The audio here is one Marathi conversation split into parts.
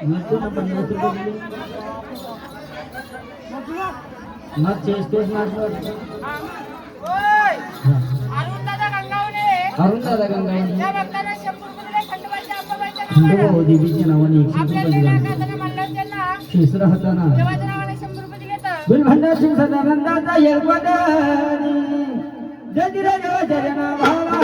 मग 50 रुपये दिले. मग चेस्टेस मारलं अरुण दादा गंगावणे खंडोबा देवीच्या नावाने 100 रुपये दिला. तिसरा हाताना गुलभंडार सिंग सदानंदाचा येरवादानी जजिरा देवाच्या भावा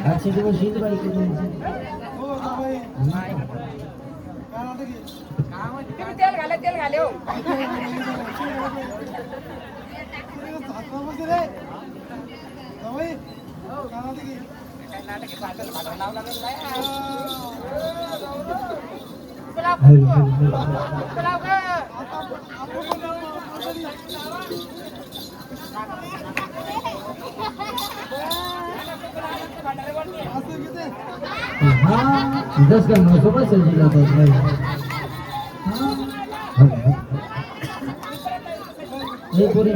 आजचे दिवस हीच बाई तेल घाले हो दस का 900 रुपये सजी जाता है ये पूरी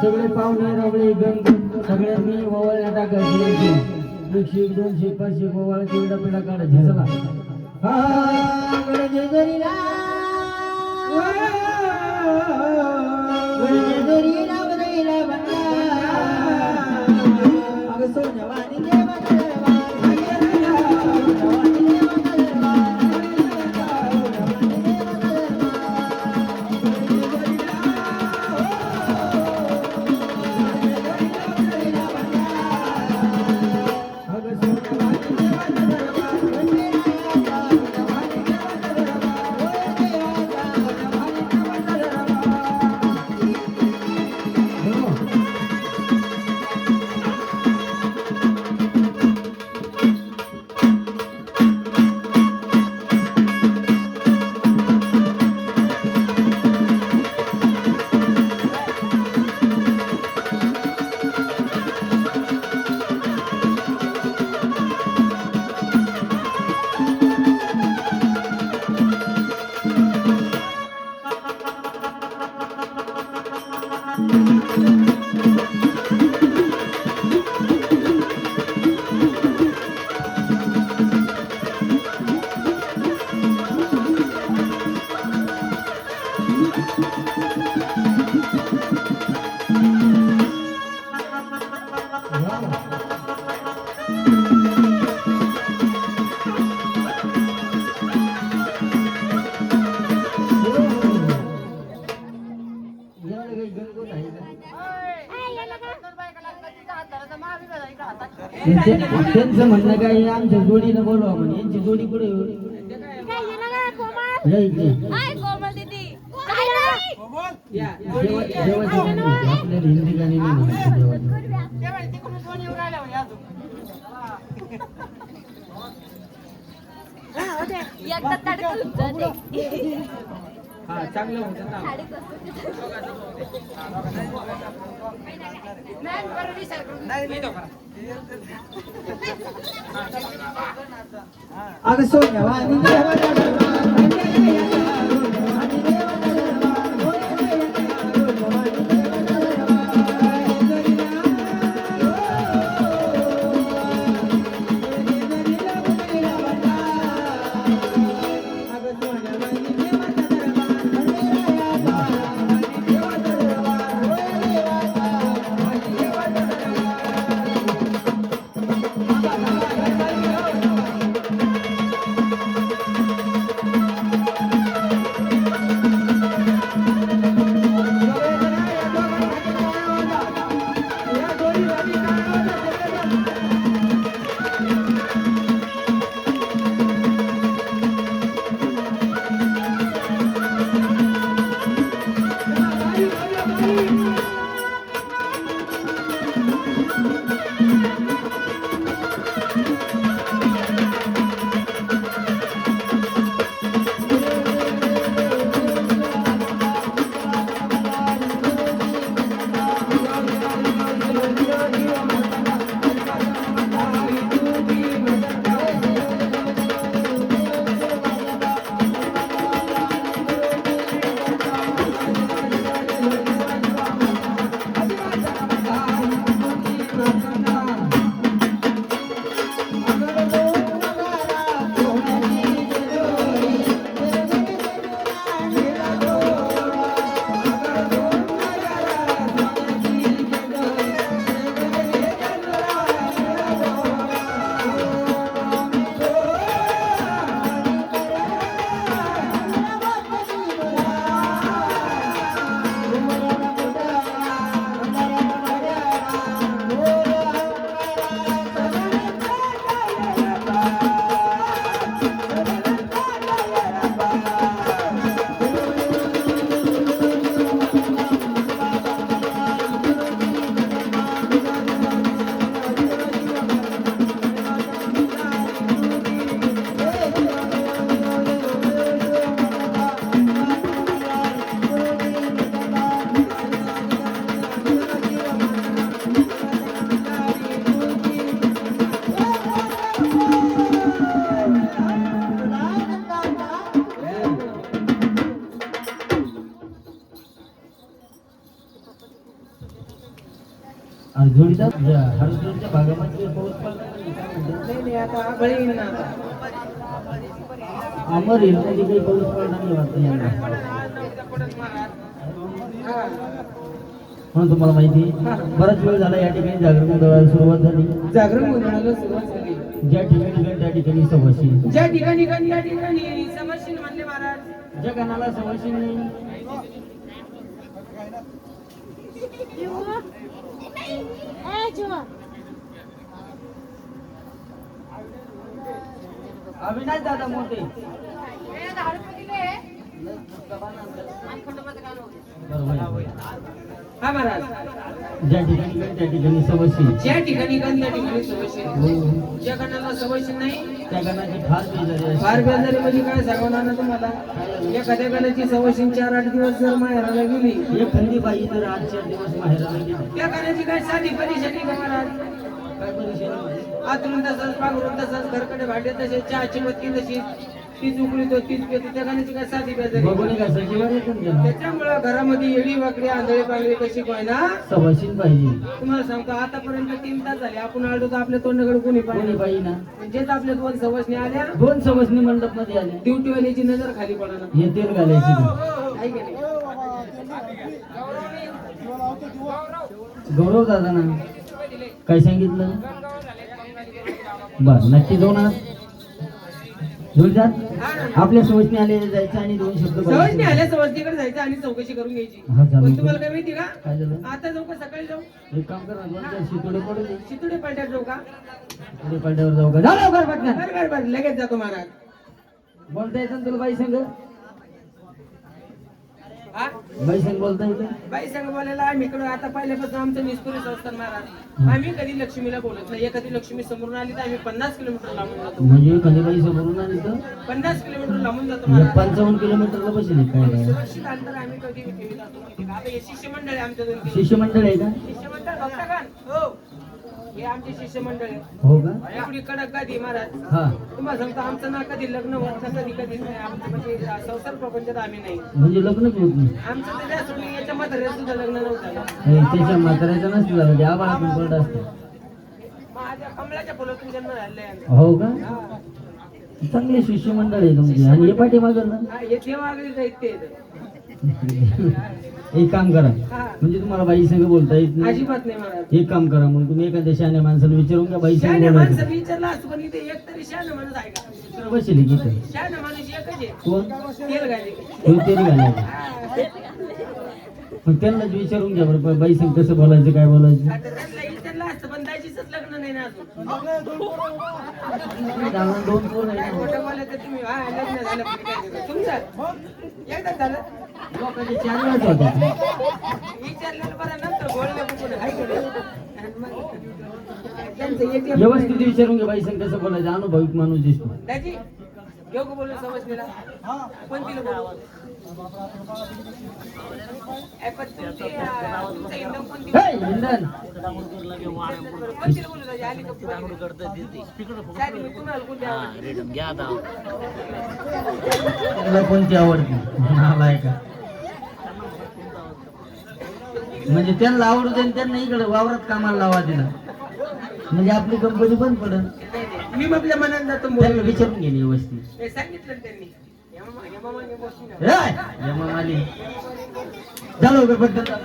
सगळे पाहुणे रवळे गंग सगळ्यांनी ओवाळण्या टाकायची 100 200 500 ओवाळाची विडा पिढा काढायची चला त्यांचं म्हणणं काय आहे, आमच्या जोडीनं बोलवा म्हणे. यांची जोडी कुठे आहे? या इथे. देवाची गाणी होती. आपल्याला हिंदी गाणी नाही म्हणायची देवाची. हा चांगलं होतं ना. अगं सोन्या वाणी देवाच्या जोडीदार हरदूरच्या भागामध्ये पाऊस पडला नाही आता बळी येईल ना आता. अमर हिलमध्ये काही पाऊस पडला नाही वाटतं यंदा. म्हणून तुम्हाला माहिती बराच वेळ झाला या ठिकाणी जागरण गोंधळाला सुरुवात झाली. जागरण गोंधळाला सुरुवात झाली. ज्या ठिकाणी त्या ठिकाणी सवाशीन, ज्या ठिकाणी त्या ठिकाणी समशील म्हणले महाराज. ज्या कानाला सवाशीन नाही अविनाश दादा मोठे हा महाराज. ज्या ठिकाणी त्या ठिकाणी सवशी, ज्या ठिकाणी त्या ठिकाणी सवशी, ज्या कणाला सवशी नाही त्या कणाची फार बेजारी आहे. फार बेजारी म्हणजे काय सांगणार ना तुम्हाला. एखाद्या कणाची सवशी 4-8 दिवस जर माहेराला गेली, एक थंडी बाई तर 8-4 दिवस माहेराला गेली, त्या कणाची काय साधी परेशानी का महाराज. काय परेशानी आतून तसंच पांघरून तसंच घरकडे भांडे तसे चहाची मटकी तशी तीच उकळीतो तीच पेतो. त्या कणाची काय साधी बेजारी. बघून काय सजीवार येतो ना. त्याच्यामुळं घरामध्ये येडी वाकडी आंधळी पांगडी कशी काय ना सवाशीन पाहिजे. तुम्हाला सांगतो आतापर्यंत 3 तास झाले आपण आलो तर आपल्या तोंडाकडे कोणी कोणी पाहिजे. बाई ना म्हणजेच आपल्या 2 सवसणी आल्या. 2 सवसनी मंडप मध्ये आले. ड्युटीवाल्याची नजर खाली पडणार. हे तेल घालायची का? आहे की नाही. गौरव दादा ना काय सांगितलं? बर नक्की जाऊ ना. जोरदार हा ना. आपल्या सोबतने आलेले जायचं आणि दोन शब्द सहज नाही बोलायचे. आल्या सवस्तीकडे जायचं आणि चौकशी करून घ्यायची. हा, चालेल. पण तुम्हाला काय माहिती का काय झालं आता जाऊ का सकाळी जाऊ एक काम करा दोन चार शितोडे पडू दे चितुडे पालट्यात जाऊ का शितोडे पाड्यावर जाऊ का जा लवकर पटकन बर लगेच जातो महाराज. बोलता येतं ना तुला बाई संग हा बाई संग बोलता येतं बाई संग बोलायला आम्ही इकडं आता पहिल्यापासून आमचं निष्ठुरी संस्थान महाराज. आम्ही कधी लक्ष्मीला बोलत नाही. एखादी लक्ष्मी समोरून आली तर आम्ही 50 किलोमीटर लांबून जातो. म्हणजे एखादी बाई समोरून आली तर 50 किलोमीटर लांबून जातो महाराज. 55 किलोमीटरला बसेल काय काय सुरक्षित अंतर आम्ही कधी ठेवीत असतो माहिती का. आता हे शिष्यमंडळ आहे आमच्या दोन शिष्यमंडळ आहे का शिष्यमंडळ बघता का हो हे आमचे शिष्यमंडळ आहे. हो का एवढी कडक गादी महाराज. हा तुम्हाला सांगतो आमचं ना कधी लग्न होत ना कधीच नाही. आमचं म्हणजे संसार प्रपंचात आम्ही नाही. म्हणजे लग्नच होत नाही आमचं तर त्या सोडून याच्या म्हाताऱ्यात सुद्धा लग्न नव्हतं झालं. त्याच्या म्हाताऱ्याचं नसतं झालं ते आबाळ पण पडत असतं माझ्या कमळाच्या फुलातून जन्म झालेला आहे आमचा. हो का हा. चांगले शिष्यमंडळ आहे तुमचे आणि हे पाठीमागं ना हा, हे देव आगळी साहित्य आहे. एक काम करा हा म्हणजे तुम्हाला बाई संग बोलता येत नाही अजिबात नाही महाराज. एक काम करा मग तुम्ही एखाद्या शहाण्या माणसाला विचारून घ्या बाई संग शहाण्या बोलायचं माणसं विचारला असतो पण इथे एक तरी शहाणा माणूस आहे का. बसेल की इथं. शहाणा माणूस एकच आहे कोण तेल घाले. कोण तरी घालायचं हा. मग त्यांनाच विचारून घ्या बरं बाई संग कसं बोलायचं काय बोलायचं आता त्यांना विचारलं असतं पण त्याचीच लग्न नाही ना अजून. जाऊन दोन पोर आहे काय ना. खोटं बोलायचं तुम्ही. हा लग्न झालं पण काय नाही. तुमचं एकदाच झालं लोकांचे चार वेळाच होत्या विचारलेलं बरं नंतर बोलले बघून हाय की नाही? आणि मग त्यांचं ATM व्यवस्थित विचारून घ्या बाई संग कसं बोलायचं अनुभविक माणूस दिसतो दाजी योग बोलू समजलेला कोणती बोलू पण तुमचं इंडम कोणती हे, इंधन कोणती बोलू दाजी आली का साडी मी तुम्हाला कोणती आवडते त्याला कोणती आवडते मला आहे का म्हणजे त्यांना आवडू दे आणि त्यांना इकडे वावरात कामाला लावा तिला म्हणजे आपली कंपनी बंद पडल नाही, नाही. मी आपल्या मनात जातो त्यांना बोलू विचारून गेली व्यवस्थित हे सांगितलं ना त्यांनी यमामाने बसून या. हे, यमा आली झालं वगैरे पटकन जा.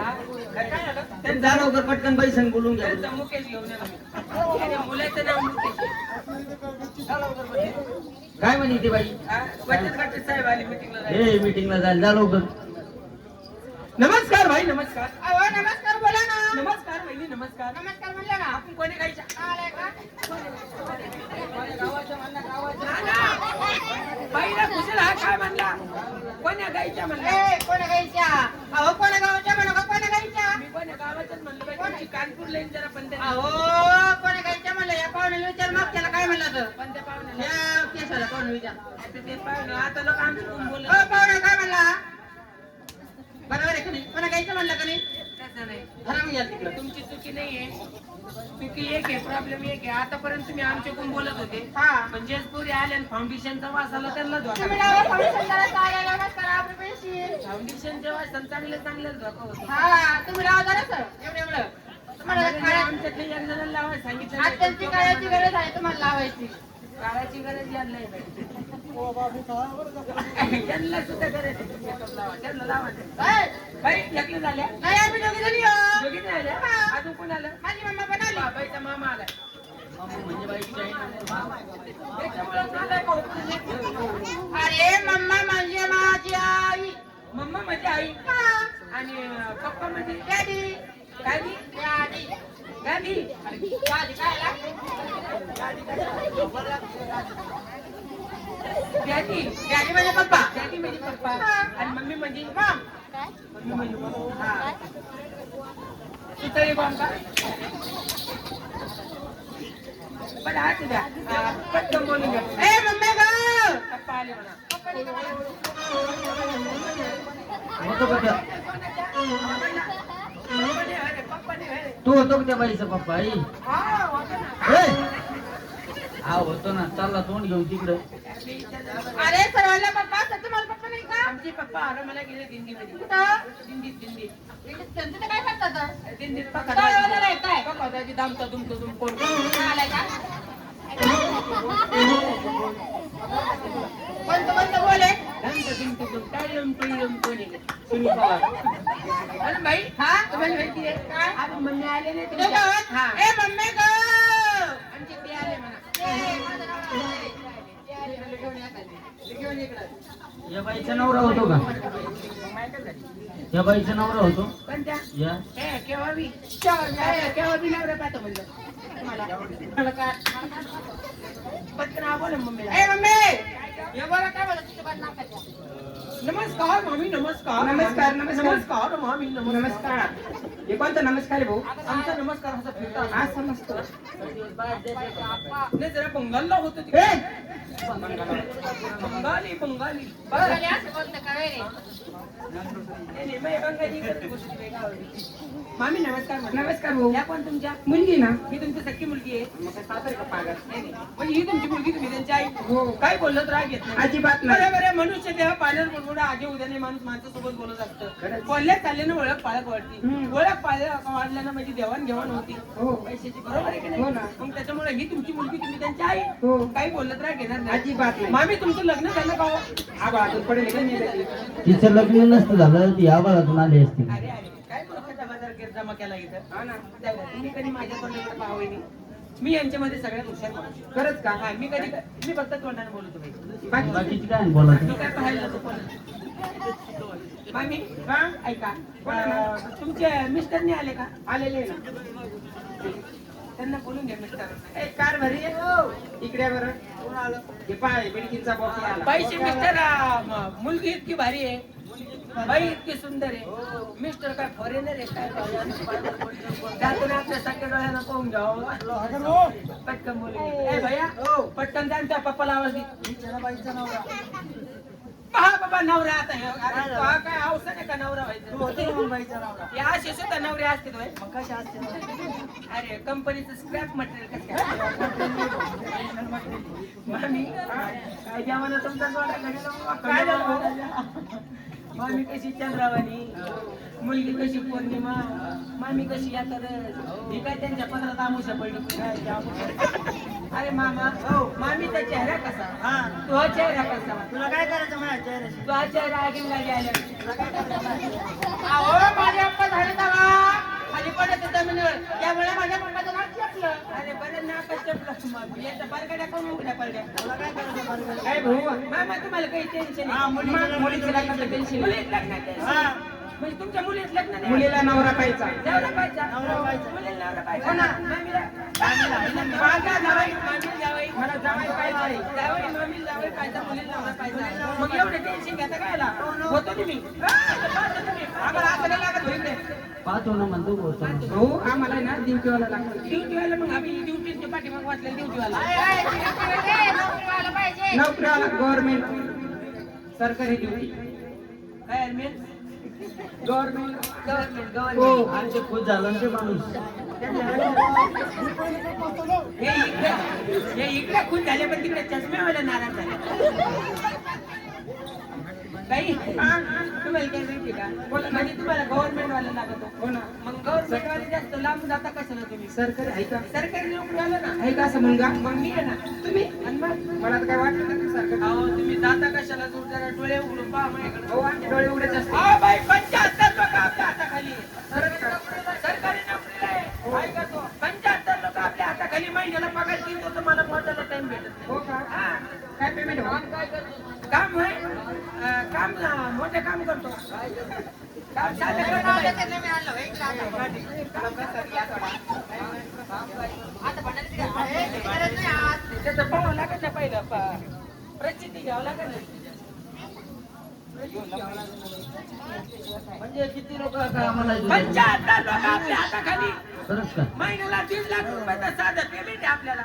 त्यांचं झालं वगैरे पटकन बाई संग बोलून घ्या त्यांचा मुकेश घेऊन या तुम्ही. त्याच्या मुलाचं नाव मुकेश आहे. काय म्हणे ती बाई हा, बचत गटाचे साहेब आले मीटिंगला जायला. हे मीटिंगला जायला झालं वगैरे नमस्कार भाई नमस्कार. नमस्कार बोला ना. नमस्कार बहिणी नमस्कार. नमस्कार म्हणलं ना. आपण कोणी खायच्या आलाय का? बाईला कुशल हा काय म्हणला कोण्या गायच्या म्हणला ए, कोण्या गाईच्या? अहो, कोण्या गावाच्या म्हणा का कोण्या गाईच्या? मी कोण्या गावाच्याच म्हणलं बाई तुमची कानपूर लाईन जरा पण त्या अहो, कोण्या गाईच्या म्हणलं. या पाहुण्याला विचार मग त्याला काय म्हणलं तर? पण त्या पाहुण्याला या केसाला पाहुणे विचार. आता ते पाहुणं आता लोक आमची कोण बोलत अहो, पाहुणा काय म्हणला? बरोबर आहे का नाही? कोण्या गाईचं म्हणलं का नाही? तसं नाही. धरा मग या तिकडं. तुमची चुकी नाहीये चुकी एक आहे प्रॉब्लेम एक आहे आतापर्यंत तुम्ही आमचे कोण बोलत होते हा. पण जेसपुरी आले आणि फाउंडेशनचा वास आला त्यांना तुम्ही लावा फाउंडेशन जरा चालायला नमस्कार आपली पेशी. फाउंडेशनच्या वास चांगले चांगले धोका होतो हा, तुम्ही लावा जरा सर. एवढं. तुम्हाला काळ्या- आमच्यातले एक जणांना लावायला सांगितलं अत्यंत काळाची गरज आहे तुम्हाला लावायची. काळाची गरज यायला नाही त्यांना सुद्धा गरज आहे. makeup लावा. त्यांना लावा काय? बाई एकले झाल्या नाही, आम्ही दोघी जणी आहोत. दोघी नाही आल्या अजून कोण आलं माझी मम्मा पण आली. बाईचा मामा आलाय म्हणजे बाईची आई ना. त्याच्यामुळं आलाय का उपरून? अरे मम्मा म्हणजे माझी आई. मम्मा म्हणजे आई हा. आणि पप्पा म्हणजे डॅडी. गाडी डॅडी. गाडी डॅडी काय लागते? डॅडी डॅडी म्हणजे पप्पा. डॅडी म्हणजे पप्पा आणि मम्मी म्हणजे मम. मम्मी म्हणजे मम्मा. हा सुतळी बॉम्ब का पण आज द्या पटकन बोलून घ्या ए मम्मी ग. पप्पा आले म्हणा होतो का त्या- पप्पा नाही अरे तू होतो का त्या बाईचा पप्पा आई हा होतं ना. हे! हा होतो ना चालला तोंड घेऊन तिकडं अरे सर्वांना पप्पा असतात तुम्हाला पप्पा नाही का? आमचे पप्पा आरामाला गेले दिंडीमध्ये कुठं? दिंडीत त्यांचं ते काय करतात? दिंडीत काय वगैरे आहे काय? पप्पा दाजी दामता तुमचं तुम कोण आलाय का? कोणतं कोणतं बोल आहे? सुनील पवार. अरे बाई हा? तुम्हाला माहिती आहे काय? आपण मम्मी आले नाही ते तुमच्या. गावात? हा. ए मम्मी ग आमचे ते आले म्हणा. ते आले मला घेऊन या खाली. ते घेऊन इकडं. या बाईचा नवरा होतो का? मग माहिती आहे का? या बाईचा नवरा होतो पण त्या या केव्हा बी केव्हा बी नवरा पाहतो म्हणलं मला काय पटकन बोला मम्मीला. ए मम्मी हे बघा काय बोलत तुझ्या बात नाकाच्या. नमस्कार मामी नमस्कार नमस्कार, नमस्कार. नमस्कार मामी नमस्कार. हे कोणता नमस्कार आहे भाऊ? आमचा नमस्कार असा फिरता हा समजतो. नाही जरा बंगालला होतं ए तिकडे. बंगाली बंगाली बघा असं बोलतं का रे? नाही, नाही, मी बंगाली इकडे गोष्टी वेगळ्या होती. मामी नमस्कार म्हटलं. नमस्कार भाऊ. या पण तुमच्या मुलगी ना? ही तुमची सख्खी मुलगी आहे. मग काय सासरे का पागल? नाही, नाही. म्हणजे ही तुमची मुलगी तुम्ही त्यांची आई. हो. काय बोललं तर राग घेत नाही. अजिबात नाही. बरोबर आहे. मनुष्य देह पाण्यात बुडबुडा आधी उद्याने माणूस माणसासोबत बोलत असतं. खरंच. बोलल्या चालल्यानं ओळख पाळख वाढती. हम्म. ओळख पाळख वाढल्यानं म्हणजे देवाणघेवाण होती. हो. पैशाची बरोबर आहे की हो नाही? ना. मग त्याच्यामुळे ही तुमची मुलगी तुम्ही त्यांची आई. हो. काही बोललं तर राग घेणार नाही. अजिबात नाही. मामी तुमचं लग्न झालं का हो? आबा अजून पडेल का नाही रे? तिचं लग्न नसतं झालं ती आबाळातून आली असती. अरे अरे काय मूर्खाचा बाजार जमा केला इथं. हा ना. जाऊ द्या. तुम्ही कधी माझ्या तोंडाकडे पाहावे नाही. मी यांच्यामध्ये सगळ्यात हुशार माणूस. खरंच का? हा, मी फक्त तोंडाने बोलतो बाई. बाकी बाकीची काय बोला मी काय पाहायला जातो कोण मामी हा? ऐका बोला ना. तुमचे मिस्टरने आले का? आलेले आहे ना. त्यांना बोलून घ्या मिस्टर. ए कार भरी आहे. इकडे बरं. कोण आलं? हे पाय बिडकीचा बॉक्स आला. बाईची मिस्टर मुलगी इतकी भारी आहे. बाई इतकी सुंदर आहे. मिस्टर काय फॉरेनर आहे काय त्यातून आपल्या सगळ्या डोळ्यांना पाहून घ्यावं. पटकन बोलून घे. ए भैया पटकन जा त्या पप्पाला आवाज दे. बाईचा नवरा पहा बाबा नवरा आता हे. अरे तो हा काय अवसर आहे का नवरा व्हायचा? या असे सुद्धा नवरे असते तो कशा असते? अरे कंपनीचं स्क्रॅप मटेरियल कसं काय? मामी काय जेवण तुमचा जोडा घरी जाऊन काय झालं? मामी कशी चंद्रावाणी, मुलगी कशी पौर्णिमा, मामी कशी यात्रा. ही काय त्यांच्या पत्रात आमुषा पडली काय? अरे मामा मामीचा चेहरा कसा? तो चेहरा कसा? तुला काय करायचं माझ्या चेहऱ्याशी? तो हा चेहरा आगीन लागे आल्या. अहो माझे अप्पा झाले तेव्हा खाली पडत जमिनीवर त्यामुळे माझ्या पप्पाचं नाक चपलं. अरे बरं ना कशा याच्या पारगड्या कोण उघड्या पडल्या? तुला काय करायचं बरं? काय भाऊ मामा तुम्हाला काही टेन्शन नाही. मुलीचं लग्नाचं टेन्शन. मुलीच लग्नात म्हणजे तुमच्या मुलीच लग्न नाही. मुलीला नवरा पाहिजे. नवरा पाहिजे. नवरा पाहिजे. मुलीला नवरा पाहिजे. हो ना. माझा जावई, मामीला जावई. मला जावई पाहिजे. जावई, मामीला जावई पाहिजे, मुलीला नवरा पाहिजे. मग एवढं टेन्शन घेता कायला? होतो तुम्ही. पाहतो तुम्ही. आम्हाला असं नाही लागत होईल रे. पाहतो ना म्हणतो बोलतो. भाऊ आम्हाला ना ड्युटीवाला लागतो. ड्युटीवाला मग आम्ही ड्युटीच्या पाठीमाग वाचलेलं ड्युटीवाला. नोकरीवाला गव्हर्नमेंट सरकारी ड्युटी. काय मीन्स गव्हर्नमेंट. गव्हर्नमेंट हो. गव्हर्नमेंट. आमचे खुश झालं ना ते माणूस. हे इकडे खून झाले पण तिकडे चष्म्यावाला नाराज झाले. काही तुम्हाला काय माहिती का? म्हणजे तुम्हाला गव्हर्नमेंट वाला लागत हो ना. मग गव्हर्नमेंट वाले जास्त लांब जाता कशाला तुम्ही? सरकारी आहे का? सरकारी नोकरी आलं ना आहे का असं मुलगा? मग मी आहे ना. तुम्ही? आणि मग मला तर काय वाटत नाही सरकारी. अहो तुम्ही जाता कशाला दूर जरा डोळे उघडून पहा माझ्याकडे. हो आमचे डोळे उघडेच असते. हा बाई 75 लोक आपल्या हाताखाली आहे. खरंच का? सरकारी नोकरीला आहे. ऐका तो 75 लोक आपल्या हाताखाली महिन्याला पगार देतो तुम्हाला मोठ्याला टाइम भेटत नाही. हो का? हा. काय पेमेंट हो? काम आहे काम मोठे काम करतो. काम साधं करतो बाई. त्याचं पाहावं लागत ना पहिलं प्रचिती घ्यावं लागत ना. म्हणजे किती लोक आम्हाला 75 लोक आपल्या हाताखाली. खरंच का? महिन्याला 1.5 लाख रुपयाचा साधं पेमेंट आहे आपल्याला.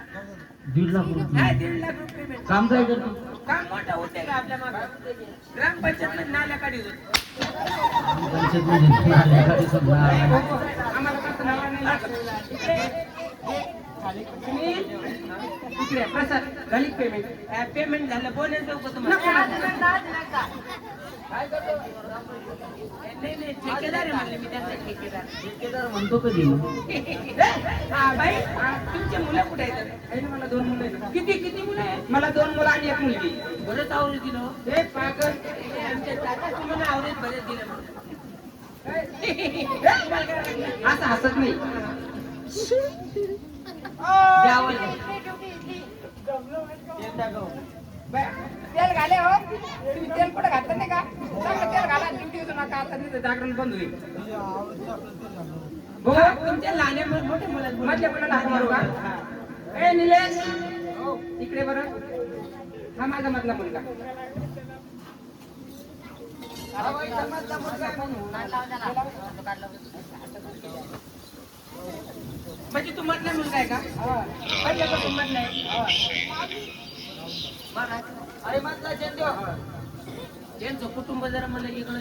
1.5 लाख रुपये नाही 1.5 लाख रुपये पेमेंट. काम काय करतो? काम मोठं होते का आपल्या मागे? ग्रामपंचायत मध्ये नाल्या काढी होते. पंचायत मध्ये आल्याकडे समजा. आम्हाला कसं नवरा नाही लागत. इकडे प्रसाद झाली पेमेंट. पेमेंट झालं बोनस देऊ का तुम्हाला? काय करतो? नाही नाही ठेकेदार आहे म्हणले मी त्यांचा ठेकेदार. ठेकेदार म्हणतो कधी मग? हा बाई तुमचे मुलं कुठे आहेत? आहे ना मला 2 मुलं आहेत. किती किती मुलं आहेत? मला 2 मुलं आणि 1 मुलगी. बरंच आवरेज दिलं हो. हे पागल आमच्या तात्या तुम्हाला आवरेज बरेच दिलं म्हणलं. असं हसत नाही द्यावं लागेल. तेल घाले हो तुम्ही तेल कुठे घातलं नाही का चांगलं तेल घाला ड्युटी होतो नका आता तिथं जागरण बंद होईल हो, तुमच्या लहान मोठे मुलं माझ्या मुलाला हाक मारू का ए निलेश इकडे बरं हा माझा मधला मुलगा म्हणजे तू मधला मुलगा आहे का पहिल्यापासून मधला आहे अरे मधला चेंडू यांचं कुटुंब जरा मला इकडून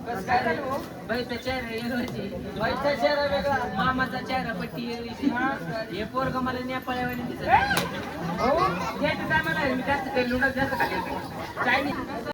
बस काय झालं हो? बाईचा चेहरा वेगळाची बाईचा चेहरा वेगळा मामाचा चेहरा पट्टी वेगळी हे पोरग मला नेपाळ्यावानी दिसत हो ज्याच्या टायमाला मी जास्त ते लुडत जास्त खाली चायनीज